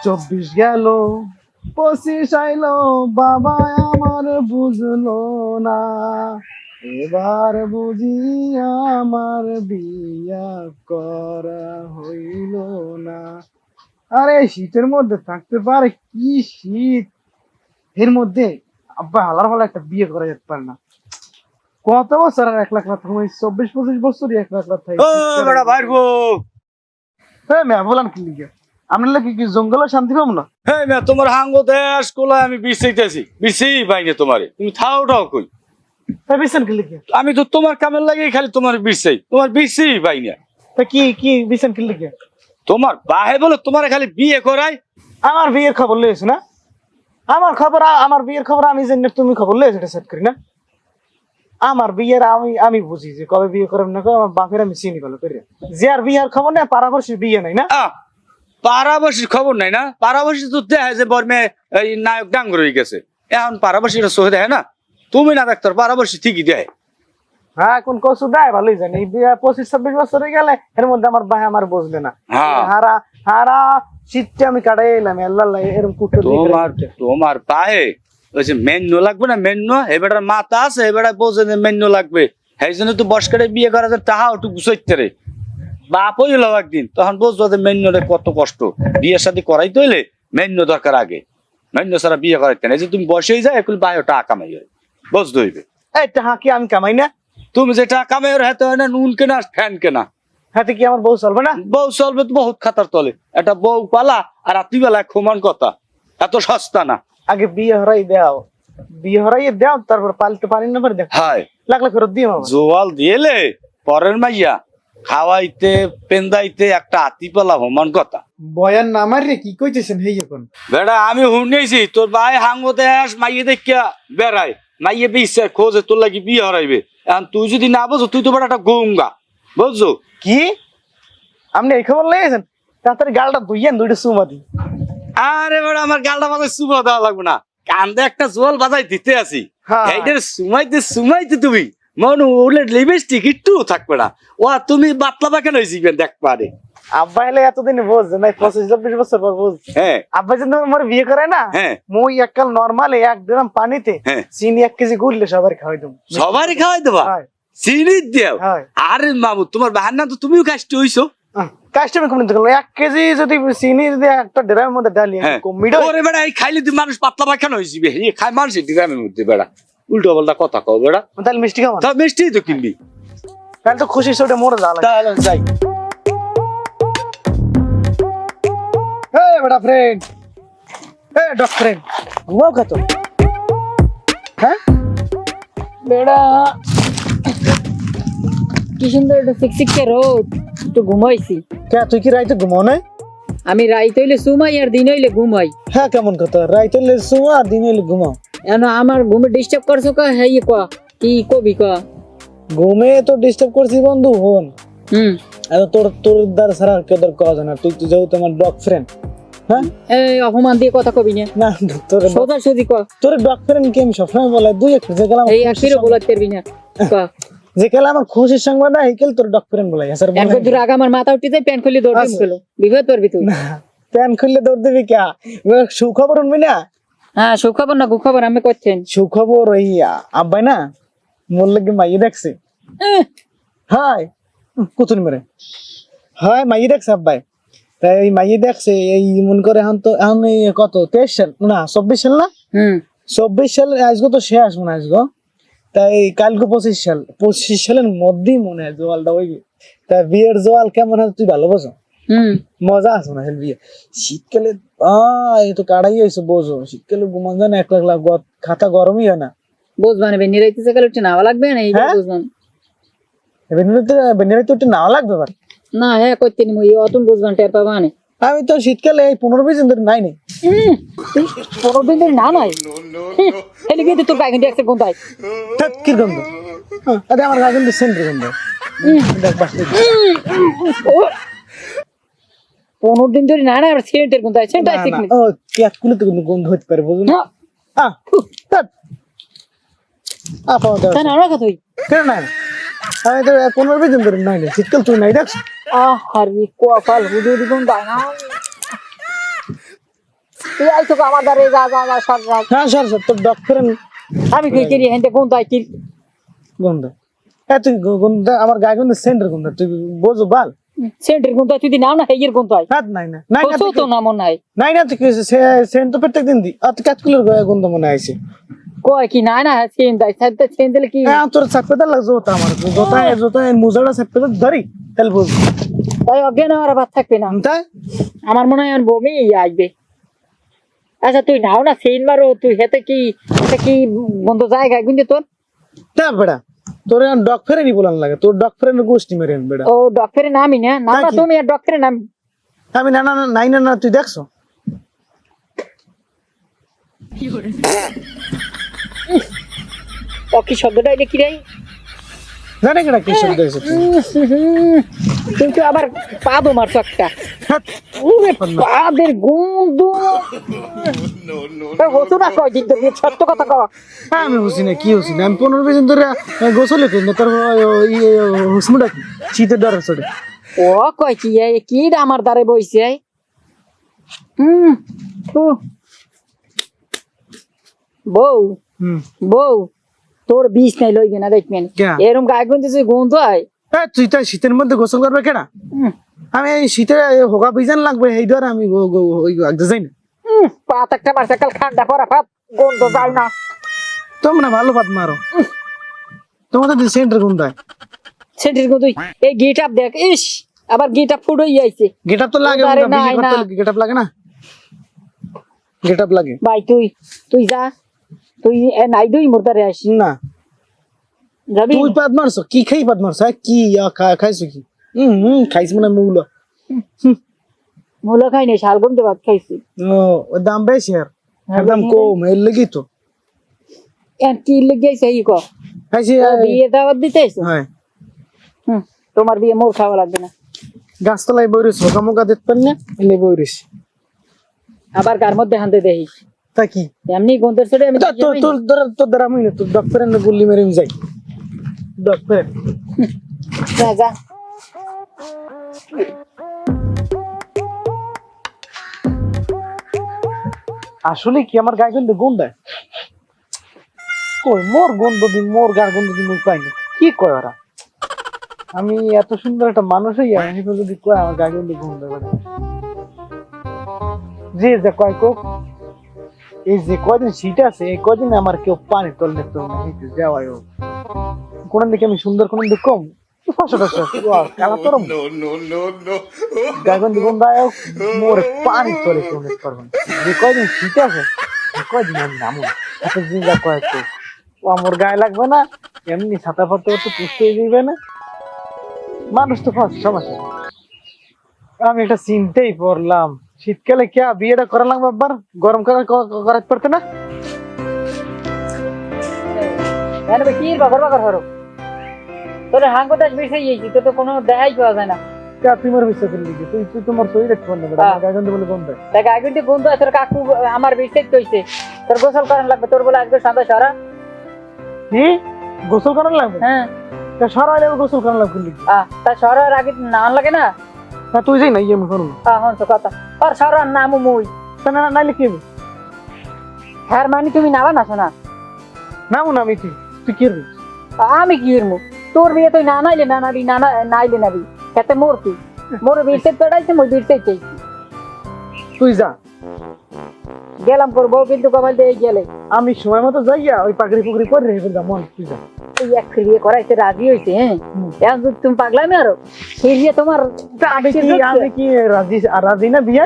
24 গেল, 25 আইলো, বাবা আমার বুঝলো না, এবার বুঝি আমার বিয়া করা হইল না। আরে শীতের মধ্যে থাকতে পারে কি শীত, এর মধ্যে আব্বা হালার হলে একটা বিয়ে করা যেতে পারে না। কত বছর আর 1 লাখ লাখ থাকবো, 24-25 বছরই 1 লাখ লাখ থাকি। ও বড় ভাইবো, হ্যাঁ মেয়া বলান কি লিগে, আপনার লাগে কি জঙ্গলে শান্তি পাবো না? হ্যাঁ মে তোমার হাঙ্গো দেশ কোলা আমি বিছাইতেছি, বিছেই পাইনি তোমারে, তুমি থাও কই? তাই বিছেন কি লিগে? আমি তো তোমার কামের লাগে খালি তোমার বিছাই, তোমার বিছেই পাই না। তা কি কি বিছেন কি লিগে? তোমার বাহে বলে তোমারে খালি বিয়ে করাই। আমার বিয়ের খবর লইছো না? আমার বিয়ের খবর আমি জানি না, তুমি খবর লইছো এটা সেট করি না। আমার বিয়ের আমি বুঝি যে কবে বিয়ে করব না কবে, আমার বাপের আমি চিনি ভালো করে। যে আর বিয়ের খবর না, পাড়াপড়শির বিয়ে নাই না। পাড়াবাসীর খবর নাই না? পাড়াবাসী তো দেখে যে বর্মে এই নায়ক ডাঙ্গর হয়ে গেছে, এখন পাড়াবাসীরা সহে দেয় না? তুমি না ডাক্তার, পাড়াবাসী ঠিকই দেয়। হ্যাঁ কোন কসু দেয় ভালোই জানি, এই বিয়ে 25-26 বছর হয়ে গেলে এর মধ্যে আমার ভাই আমার বুঝলে না। হ্যাঁ। হারা হারা শীতটা আমি কাটাই এলাম, আল্লাহ এরকম কুটো তোমার পায়ে ওই যে মেন্য লাগবে না, মেন্য এবার মাথা আছে, এবার বোঝে যে মেন্য লাগবে, সেই জন্য তো বস করে বিয়ে করা যায়, তাহা একটু গুছাইতে রে বাপ হইল একদিন, তখন বুঝবো যে মেন্যরে কত কষ্ট। বিয়ের সাথে করাইতে হইলে মেন্য দরকার আগে, মেন্য ছাড়া বিয়ে করাইতে না। এই যে তুমি বসেই যায় এখন বায়ো টাকা কামাই হয়, বুঝতে হইবে। এই টাকা কি আমি কামাই না? তুমি যে টাকা কামাই হাতে হয় না, নুন কেনা ফ্যান কেনা, হাতে কি আমার বউ চলবে না? বউ চলবে তো বহুত খাতার তলে, একটা বউ পালা আর রাত্রিবেলা খোমান কথা, এত সস্তা না। আগে বিয়ে হরাই দাও, তারপর পালতে পারি না পারে দেখ, হায় লাগলে ফেরত দিয়ে মামা। জোয়াল দিয়েলে পরের মাইয়া খাওয়াইতে পেন্দাইতে একটা হাতি পালা হোমান কথা। বয়ান না আমার রে, কি কইতেছেন হেই এখন? বেড়া আমি শুনেছি তোর ভাই হাঙ্গো দেশ মাইয়ে দেখিয়া বেড়ায়, মাইয়ে বিচ্ছে খোঁজে তোর লাগি বিয়ে হরাইবে। এখন তুই যদি না বুঝো, তুই তো বড় একটা গঙ্গা, বুঝছো? কি আপনি এই খবর লেগেছেন? তাড়াতাড়ি গালটা ধুইয়েন, দুইটা চুমা দিই। আরে বেড়া আমার গালটা বাজাই সুমা দেওয়া লাগবে না, কান্দে একটা জোয়াল বাজাই দিতে আসি, হ্যাঁ। এইটার সুমাইতে তুমি মনে উঠলে লিপস্টিক একটু থাকবে না। ও তুমি বাতলা কেন হয়েছি দেখ পারে। আব্বা এলে এতদিন বুঝছে না, 25-26 বছর পর বুঝছে। হ্যাঁ আব্বা যদি আমার বিয়ে করে না, হ্যাঁ মই এককাল নরমাল 1 গ্রাম পানিতে হ্যাঁ চিনি 1 কেজি গুললে সবার খাওয়াই দেবো। সবারই খাওয়াই দেবা? হয়। চিনি দেও? হয়। আরে মামু তোমার বাহার না তো তুমিও কাজটি হইছো। কাস্টমার কমে দেখলো 1 কেজি যদি চিনি যদি একটা ড্রামের মধ্যে ডালি হ্যাঁ কমিডো ওরে বেড়া এই খাইলে তুই মানুষ পাতলা পায়খানা হয়েছি, এই খাই মানুষ গ্রামের মধ্যে বেড়া উল্টো পাল্টা কথা কও বেড়া। তাহলে মিষ্টি খাবো না? তা মিষ্টি তো কিনবি, তাহলে তো খুশি ছোটে মরে যাওয়া লাগে। তাহলে যাই। এই বেটা ফ্রেন্ড, এই ডগ ফ্রেন্ড, ঘুমাও কত? হ্যাঁ বেড়া কি সুন্দর একটা চিকচিকে রোদ, একটু ঘুমাইছি। কে তুই কি রাইতে ঘুমাও না? আমি রাইত হইলে সুমাই আর দিন হইলে ঘুমাই। হ্যাঁ কেমন কথা, রাইতে হলে শুও আর দিন হলে ঘুমাও? এখন আমার ঘুমে ডিস্টার্ব করছো কা? হ্যাঁ ক কি কবি ক? ঘুমে তো ডিস্টার্ব করছি বন্ধু, হন তোর তোর দ্বার ছাড়া আর কেউ কওয়া যায় না, তুই তো যেহেতু আমার ডগ ফ্রেন্ড। হ্যাঁ এই অপমান দিয়ে কথা কবি না, না তোর সোজা সুজি ক। তোর ডগ ফ্রেন্ড কি আমি সবসময় বলে দুই একটা যে গেলাম এই আখিরও বলতে পারবি না ক। যে গেলাম আমার খুশির সংবাদ না, হেকেল তোর ডগ ফ্রেন্ড বলাই স্যার। একবার দূর আগে আমার মাথা উঠে যায়, প্যান খুলে দৌড় দিম গেল, বিপদ পারবি তুই। প্যান খুললে দৌড় দিবি কে? সুখবর শুনবি না? হ্যাঁ সুখবর না কুখবর আমি করছেন। সুখবর ওই আব্বাই না মোর লাগে মাইয়ে দেখছে। হাই কুতুন মেরে হয় মাইয়ে দেখছে আব্বাই, তাই এই মাইয়ে দেখছে এই মন করে এখন তো এখন এই কত 23 সাল না 24 সাল না? 24 সাল আজকে তো শেষ মনে হয় আজকে, তাই কালকে 25 সালের মধ্যেই মনে হয় জোয়ালটা ওই। তা বিয়ের জোয়াল কেমন হয় তুই ভালো বোঝো? মজা আছে না বিয়ে শীতকালে? এই তো কাড়াই হয়েছে বোঝো, শীতকালে ঘুমান যায় না, 1 লাখ লাখ খাতা গরমই হয় না। বুঝবান বেনিরাইতে গেলে উঠে নাওয়া লাগবে না, এই বুঝবান বেনিরাইতে উঠে নাওয়া লাগবে বার না। হ্যাঁ করতে নি মই অতুন বুঝবান টের পাবা না। আমি তো শীতকালে এই 15-20 দিন ধরে নাই নেই। 15 দিন ধরে না নাই হেলে গিয়ে তোর গায়ে গন্ধ একটা গন্ধ আই কি গন্ধ? আরে আমার গায়ে গন্ধ সেন্ট গন্ধ। দেখ বাস 15 দিন ধরে না না আর সেন্টের গন্ধ আই সেন্ট আইছে কি? ও ক্যাট কুলে তো গন্ধ হতে পারে বুঝুন না। আপা দাও তা না রাখা তুই কেন না? আমি তো 15-20 দিন ধরে নাই নেই, শীতকাল তুই নাই দেখছ? আহারে কোয়াল হুদুদি গন্ধ আয় না। তুই আইতো আমার দ্বারে যা যা যা সর যা। হ্যাঁ সর সর তোর ডক্টর আমি কই কিরি হেনতে কোন তাই কি গন্ধ তুই গন্ধ আমার গায়ে গন্ধ সেন্টার গন্ধ তুই বোঝো বাল সেন্টার কোন তাই তুই নাও না হেগের কোন তাই হাত নাই না নাই না কত তো না মন নাই নাই না তুই সেন্ট তো প্রত্যেক দিন দি আর কাজগুলোর গন্ধ মনে আইছে কয় কি না না সেন তাই সেন দিলে কি হ্যাঁ তোর সাপেদা লাগছে ওটা আমার জোতায় মুজাটা সাপেদা ধরি তাহলে বুঝ তাই অজ্ঞান আর ভাত থাকবে না তাই আমার মনে হয় আর বমি আসবে আচ্ছা তুই নাও না সেন মারো তুই হেতে কি বন্ধ জায়গা কিন্তু তোর তা বেড়া তোর ডগ ফেরেনি বলান লাগে তোর ডগ ফেরেন গোষ্ঠী মেরেন বেড়া ও ডক্টরের নামই না না না কি? তুমি আর ডক্টরের নাম আমি না না না, নাই না না তুই দেখছো ও কি শব্দটা এটা কি রে জানে কেনা কি শব্দ হয়েছে তুই? তুই তো আবার পাদো মারছো একটা হ্যাঁ, ওরে পাদের গন্ধ হতো না কয় দিন ধরে সত্য কথা কও হ্যাঁ, আমি বুঝি না কি বুঝি না আমি 15-20 দিন ধরে গোসলে করি না তোর হুসমুটা কি শীতের ডর চড়ে ও কয় কি কি আমার দ্বারে বইছে থু। বউ হুম বউ তোর বিষ নাই লইবে না দেখবেন কেয়া? এরকম গায়ে গন্ধ যে গন্ধ হয় হ্যাঁ তুই তো শীতের মধ্যে গোসল করবে কেনা আমি এই শীতে হোগা বিজান লাগবে এই ধর আমি ওই আগে যাই না পাত একটা মারছে কাল ঠান্ডা পড়া পাত গন্ধ যায় না তোমরা ভালো পাত মারো তোমাদের সেন্টার কোনটায় সেটির গন্ধ এই গিট আপ দেখ ইস আবার গিট আপ ফুডই আইছে গেটআপ তো লাগে আরে নাই না। গেটআপ লাগে না গেটআপ লাগে ভাই তুই যা তুই নাই দুই মুর্দারে আসি না যাবি তুই পাত মারছো কি খাই পাত মারছো কি খাইছো কি খাইছ মানে মুগুলো মুলো খাই নাই শালগম দিয়ে ভাত খাইছি ও দাম বেশি আর হ্যাঁ, দাম বেশি কম এর লাগি তো এন কি লেগেছে এই কো খাইছি বিয়ে দাওয়াত দিতেছ হ্যাঁ তোমার বিয়ে মোর খাওয়া লাগবে না গাছতলায় বইরিস হোকা মোকা দিতে পারি না এলে বইরিস আবার কার মধ্যে হানতে দেখিস তা কি এমনি গন্ধের ছেড়ে আমি তোর দ্বারা আমি না তোর ডক্টরের গুল্লি মেরে আমি যাই ডক্টর যা যা আসলে কি আমার গায়ে গন্ধ গন্ধ দেয় কই মোর গন্ধ দিন মোর গার গন্ধ দিন পাই না কি কয় ওরা আমি এত সুন্দর একটা মানুষ হইয়া আমি যদি কয় আমার গায়ে গন্ধ গন্ধ করে যে কয় কো এই যে কয়দিন শীত আছে এই কয়দিন আমার কেউ পানি তল নিতে হবে যাওয়াই হোক কোন দিকে আমি সুন্দর কোন দিকে কম কালা তোর গাগন দিবন দায়ক মোর পানি তলে কেউ নিতে পারবো না যে কয়দিন শীত আছে কয়দিন আমি নামো এতদিন যা কয় তো ও আমার গায়ে লাগবে না এমনি ছাতা পড়তে পড়তে পুষতে দিবে না মানুষ তো ফার্স্ট সমস্যা আমি একটা চিন্তাই পড়লাম শীতকালে কে বিয়েটা করা লাগবে আবার গরম করাতে পারতে না এনে কি বাগর বাগর হরো তোর হাঙ্গো দাস বিষয় এইছি তো কোনো দেখাই পাওয়া যায় না তুই মোর বিশ্বাস করলি তুই তোমার শরীর একটু বন্ধ করে আমার গায়ে বলে বন্ধ দেখ আগে কিন্তু বন্ধু তোর কাকু আমার বিষয় কইছে তোর গোসল করার লাগবে তোর বলে আজকে সন্ধ্যা সারা কি গোসল করার লাগবে হ্যাঁ তা সরাইলে গোসল করার লাগবে তা সরার আগে নাম লাগে না তা তুই যাই না ইয়ে আমি করবো হন তো কথা আর সরার নাম মুই তা না নাইলে কি হবে হ্যাঁ মানে তুমি নাবা না শোনা নামো না আমি তুই কি করবি আমি কি করবো তোর বিয়ে তুই না নাইলে না নাবি না নাইলে নাবি এতে মোর কি মোর বিয়ে পেড়াইছে মই বিয়ে চাইছি তুই যা গেলাম করবো কিন্তু কমাল দিয়ে গেলে আমি সময় মতো যাইয়া ওই পাগড়ি পুগড়ি করে রেখে যা মন তুই যা তুই এক বিয়ে করাইতে রাজি হয়েছে হ্যাঁ এখন যদি তুমি পাগলামি আরো সেই বিয়ে তোমার আমি কি রাজি না বিয়ে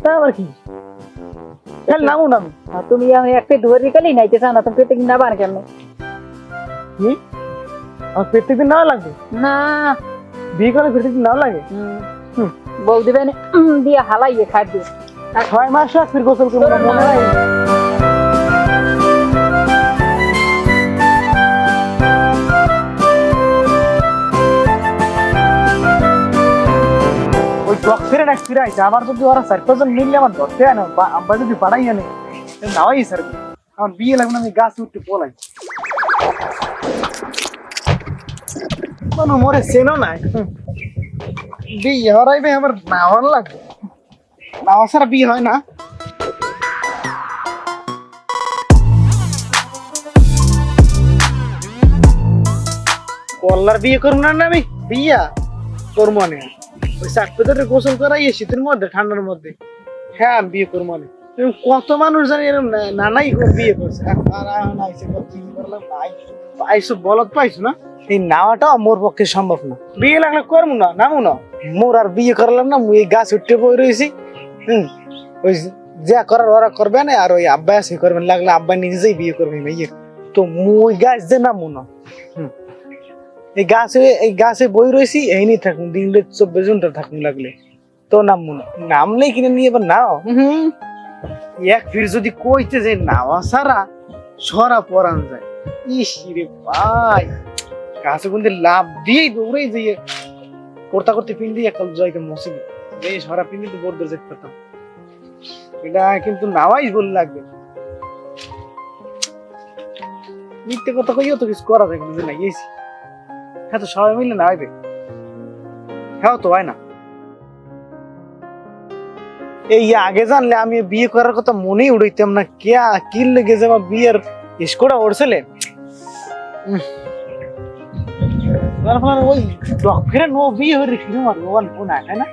তা আবার কি খেল নামো না আমি তুমি আমি একটা ধরে গেলেই নাইতে চাও না তুমি পেটে না বান কেমন কি আমার প্রত্যেক দিন নাও লাগবে না বিয়ে করলে প্রত্যেক দিন নাও লাগে বউ দিবেন দিয়ে হালাইয়ে খাট দিয়ে 6 মাস রাখ ফির গোসল করবো না মনে হয় ওই ডক্টরের এক ফিরাইছে আমার যদি ওরা 4-5 জন মিললে আমার ধরতে হয় না আমরা যদি পাড়াই আনে নাওয়াই স্যার আমার বিয়ে লাগবে না আমি গাছ উঠতে পলাই কোনো মরে চেনো নাই বিয়ে হরাইবে আমার নাওয়ার লাগবে নাওয়া ছাড়া বিয়ে হয় না বল্লার বিয়ে করবো না আমি বিয়া করবো না ওই চাকরিদের গোসল করাই শীতের মধ্যে ঠান্ডার মধ্যে হ্যাঁ আমি বিয়ে করবো না কত মানুষ জানি এরকম নানাই বিয়ে করছে আর এখন আইসে কি করলাম পাইছো বলত পাইছো না এই নাওয়াটা মোর পক্ষে সম্ভব না বিয়ে লাগলে করবো না নামো না মোর আর বিয়ে করলাম না মুই গাছ উঠতে বই রয়েছি ওই যা করার ওরা করবে না আর ওই আব্বা সে করবেন লাগলে আব্বা নিজেই বিয়ে করবে মেয়ে তো মুই গাছ যে নামো না এই গাছে বই রয়েছি এই নিয়ে থাকুন দিন 24 ঘন্টা থাকুন লাগলে তো নামবো না নামলেই কিনে নিয়ে এবার নাও এক ফির যদি কইতে যে নাওয়া সারা সরা পরান যায় ইস রে ভাই গাছে কিন্তু লাভ দিয়েই দৌড়েই যে করতে করতে পিন্ডি একাল জয়কে মসিবে এই সরা পিন্ডি তো বোর্ড যেতে পারতাম এটা কিন্তু নাওয়াই বল লাগবে মিথ্যে কথা কইও তো কিছু করা যায় কিন্তু না গেছি হ্যাঁ তো সবাই মিলে না আইবে হ্যাঁ তো হয় না এই আগে জানলে আমি বিয়ে করার কথা মনেই উড়াইতাম না কি লেগে যে আমার বিয়ের স্কোরটা উঠছিলে ওই ডক ফেরে নো বিয়ে হয়ে রেখে মারবো কোন আয় না